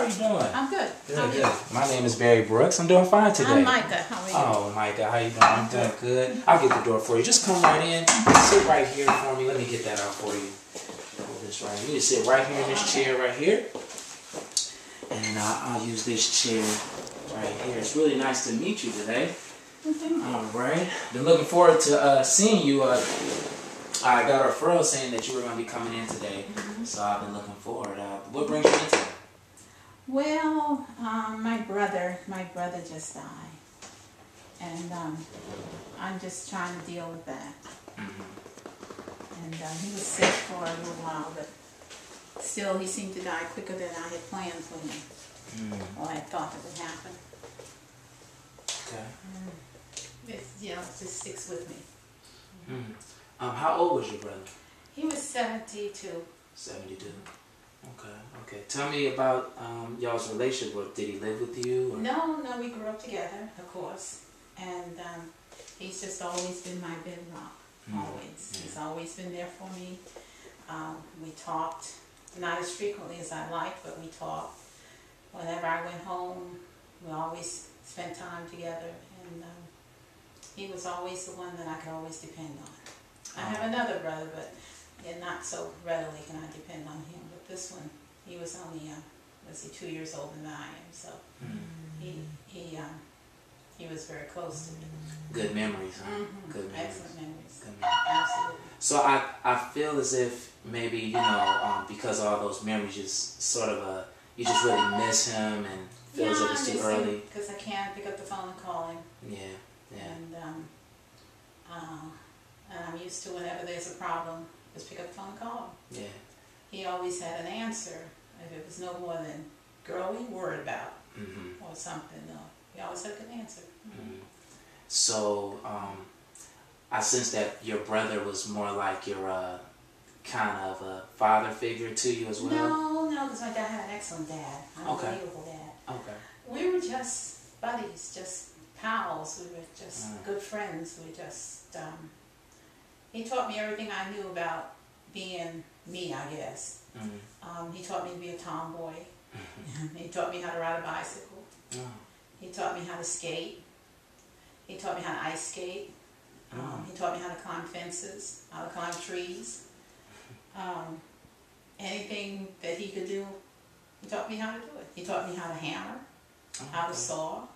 are you doing? I'm good. Good, good. My name is Barry Brooks. I'm doing fine today. I'm Micah. How are you? Oh, Micah, how you doing? I'm doing good. I'll get the door for you. Just come right in. Sit right here for me. Let me get that out for you. Hold this right here. You sit right here in this chair right here. And I'll use this chair right here. It's really nice to meet you today. All right. Been looking forward to seeing you. I got a referral saying that you were going to be coming in today. So I've been looking forward. What brings you in today? Well, my brother just died, and I'm just trying to deal with that. And he was sick for a little while, but still he seemed to die quicker than I had planned for him, or I thought that would happen. Okay. It just sticks with me. How old was your brother? He was 72. 72. Okay. Tell me about y'all's relationship. Did he live with you? Or? No, we grew up together, of course. And he's just always been my bedrock, always. Yeah. He's always been there for me. We talked, not as frequently as I liked, but we talked. Whenever I went home, we always spent time together. And he was always the one that I could always depend on. I have another brother, but not so readily can I depend on him. But this one, he was only, 2 years older than I am, so he was very close to me. Good memories, huh? Good memories. Excellent memories. Good memories. Absolutely. So I feel as if maybe, because of all those memories, just sort of you just really miss him and feel as if it's too early. Because I can't pick up the phone and call him. Yeah. And I'm used to whenever there's a problem, just pick up the phone and call him. Yeah. He always had an answer. If it was no more than, girl, what are you worried about? Or something. No, he always had a good answer. So, I sense that your brother was more like your kind of a father figure to you as well? No, because my dad had an excellent dad. Unbelievable dad. Okay. We were just buddies, just pals. We were just good friends. We just, he taught me everything I knew about being me, I guess. He taught me to be a tomboy. He taught me how to ride a bicycle. He taught me how to skate. He taught me how to ice skate. He taught me how to climb fences, how to climb trees. Anything that he could do, he taught me how to do it. He taught me how to hammer, how to saw.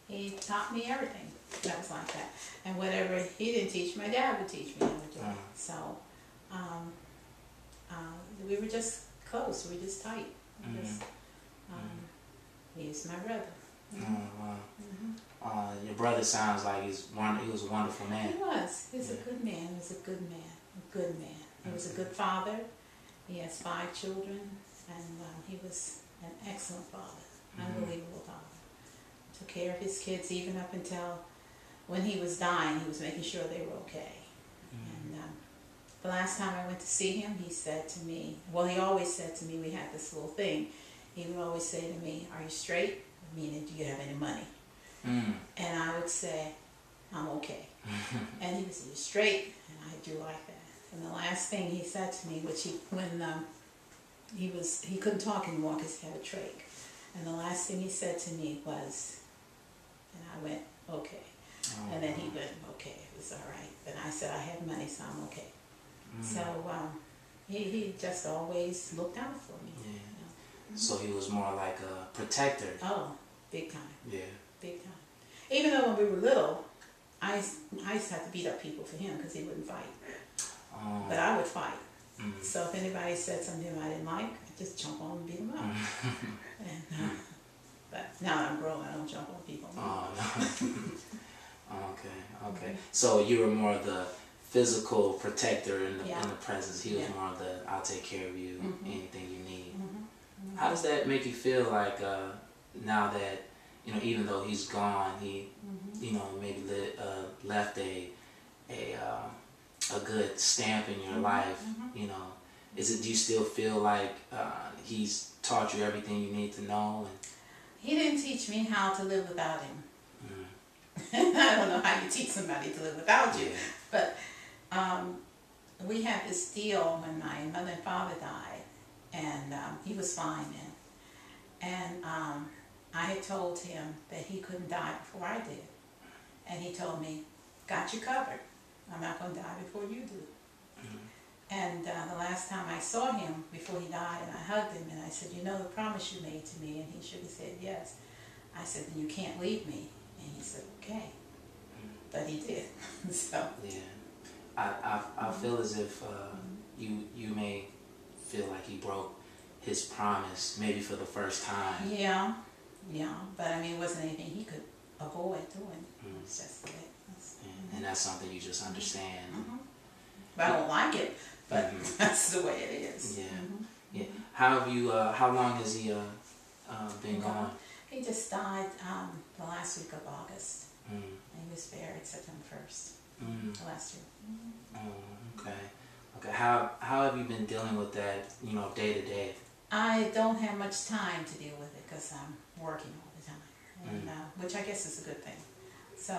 He taught me everything that was like that. And whatever he didn't teach, my dad would teach me how to do it. So we were just close. We were just tight. He's my brother. Your brother sounds like he was a wonderful man. He was. He was a good man. He was a good man. A good man. He was a good father. He has 5 children, and he was an excellent father. Unbelievable father. Took care of his kids even up until when he was dying. He was making sure they were okay. And the last time I went to see him, he said to me, well, he always said to me, we had this little thing. He would always say to me, are you straight? Meaning, do you have any money? And I would say, I'm okay. And he would say, you're straight? And I do like that. And the last thing he said to me, when he couldn't talk anymore because he had a trach. And the last thing he said to me was, and I went, okay. And then he went, okay, it was all right. Then I said, I have money, so I'm okay. So he just always looked out for me. Yeah. So he was more like a protector. Oh, big time. Yeah. Big time. Even though when we were little, I used to have to beat up people for him because he wouldn't fight. But I would fight. So if anybody said something I didn't like, I'd just jump on and beat them up. But now that I'm grown, I don't jump on people. Oh, no. Okay. So you were more the physical protector in the presence. He was more of the, I'll take care of you, anything you need. How does that make you feel like now that, even though he's gone, he, maybe left a good stamp in your life, do you still feel like he's taught you everything you need to know? He didn't teach me how to live without him. I don't know how you teach somebody to live without you, but we had this deal when my mother and father died, and he was fine then. And I had told him that he couldn't die before I did. And he told me, got you covered. I'm not going to die before you do. And the last time I saw him before he died, and I hugged him, and I said, you know the promise you made to me? And he shook his head, yes. I said, then you can't leave me. And he said, okay. But he did. So. Yeah. I feel as if you may feel like he broke his promise, maybe for the first time. Yeah. But I mean, it wasn't anything he could avoid doing. It was just the way it was. And that's something you just understand. But I don't like it, but that's the way it is. Yeah. How long has he been gone? He just died the last week of August. Mm. And he was buried September 1st, last year. Oh, okay. How have you been dealing with that, day to day? I don't have much time to deal with it because I'm working all the time, and, which I guess is a good thing. So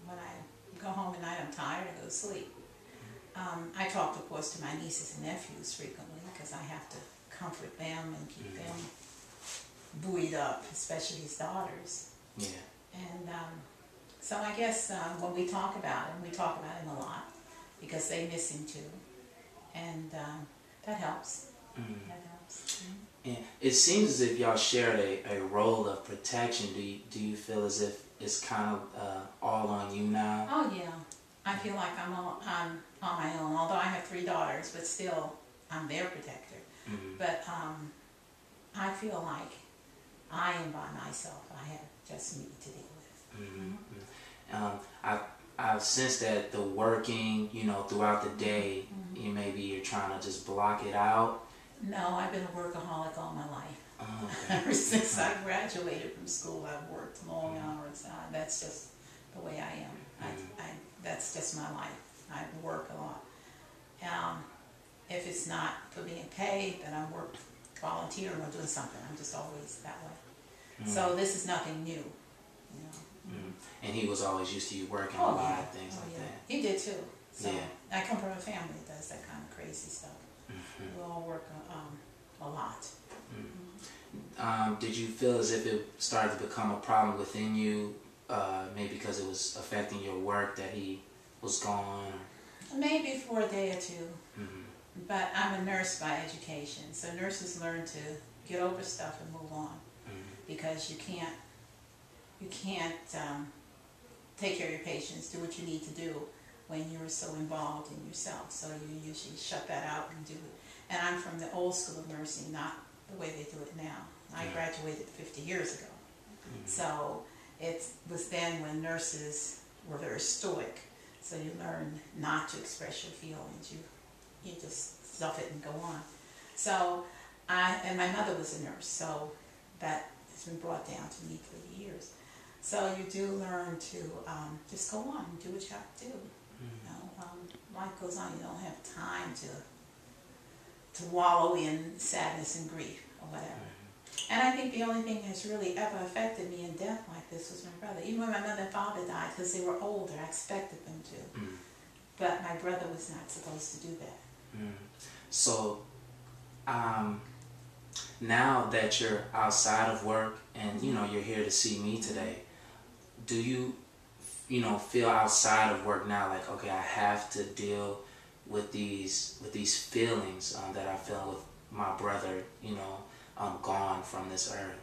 when I go home at night, I'm tired, I go to sleep. I talk, of course, to my nieces and nephews frequently because I have to comfort them and keep them buoyed up, especially his daughters. Yeah. And so I guess when we talk about him, we talk about him a lot because they miss him too, and that helps. That helps. And it seems as if y'all shared a role of protection. Do you feel as if it's kind of all on you now? Oh yeah, I feel like I'm on my own. Although I have 3 daughters, but still I'm their protector. But I feel like I am by myself. I have just me to deal with. I've sensed that the working, throughout the day, you're trying to just block it out. No, I've been a workaholic all my life. Oh, okay. Ever since I graduated from school, I've worked long hours. That's just the way I am. That's just my life. I work a lot. If it's not for being paid, then I'm volunteering or doing something. I'm just always that way. So this is nothing new. And he was always used to you working a lot of things like that. He did too. So Yeah. I come from a family that does that kind of crazy stuff. We all work a lot. Did you feel as if it started to become a problem within you, maybe because it was affecting your work that he was gone? Maybe for a day or two. But I'm a nurse by education, so nurses learn to get over stuff and move on, because you can't take care of your patients, do what you need to do when you're so involved in yourself. So you usually shut that out and do it. And I'm from the old school of nursing, not the way they do it now. I graduated 50 years ago. So it was then when nurses were very stoic. So you learn not to express your feelings. You just stuff it and go on. So and my mother was a nurse, so that has been brought down to me through the years. So you do learn to just go on and do what you have to do. Life goes on. You don't have time to wallow in sadness and grief or whatever. And I think the only thing that's really ever affected me in death like this was my brother. Even when my mother and father died, because they were older, I expected them to. But my brother was not supposed to do that. So, now that you're outside of work and, you're here to see me today, do you, feel outside of work now like, okay, I have to deal with these feelings that I feel with my brother, gone from this earth?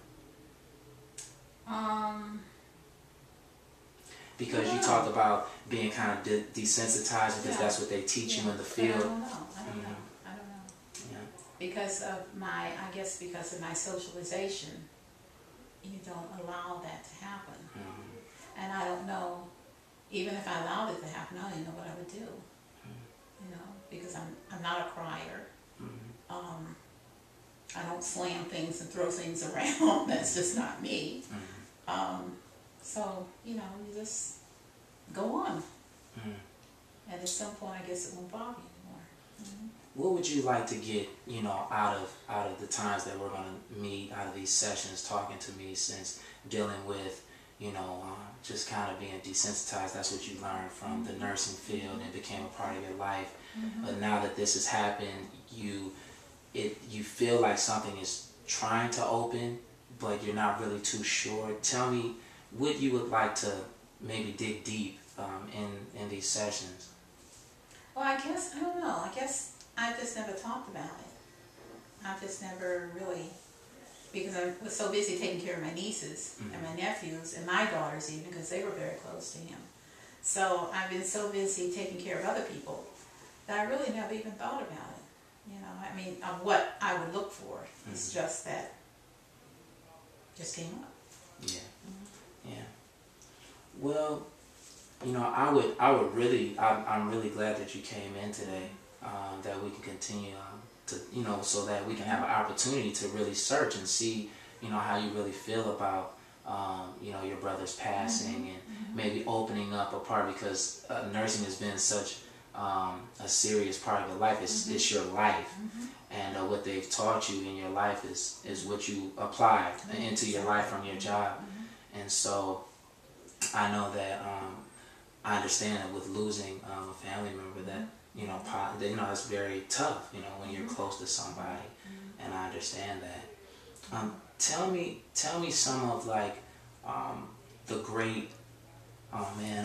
Because you talk about being kind of desensitized because that's what they teach you in the field. I don't know. Yeah. Because of my socialization, you don't allow that to happen. And I don't know, even if I allowed it to happen, I don't even know what I would do. Because I'm not a crier. I don't slam things and throw things around. That's just not me. So, you just go on. And at some point, I guess it won't bother you anymore. What would you like to get, out of the times that we're going to meet, out of these sessions, talking to me, since dealing with, just kind of being desensitized? That's what you learned from the nursing field and became a part of your life. But now that this has happened, you feel like something is trying to open, but you're not really too sure. Tell me what you would like to maybe dig deep in these sessions. Well, I don't know. I guess I've just never talked about it. I've just never really, because I was so busy taking care of my nieces and my nephews and my daughters even, because they were very close to him. So I've been so busy taking care of other people that I really never even thought about it. You know, I mean, of what I would look for. It's just that just came up. Yeah. Yeah. Well, you know, I'm really glad that you came in today, that we can continue to, you know, so that we can have an opportunity to really search and see, you know, how you really feel about, you know, your brother's passing and maybe opening up a part, because nursing has been such a serious part of your life. It's your life, and what they've taught you in your life is what you apply into your life from your job. And so I know that I understand that with losing a family member that, you know, it's very tough, you know, when you're close to somebody, and I understand that. Tell me some of like the great. Oh man,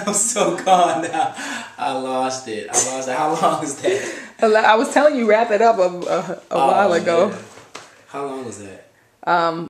I'm so gone now. I lost it. How long is that? I was telling you wrap it up a while ago. Man. How long was that?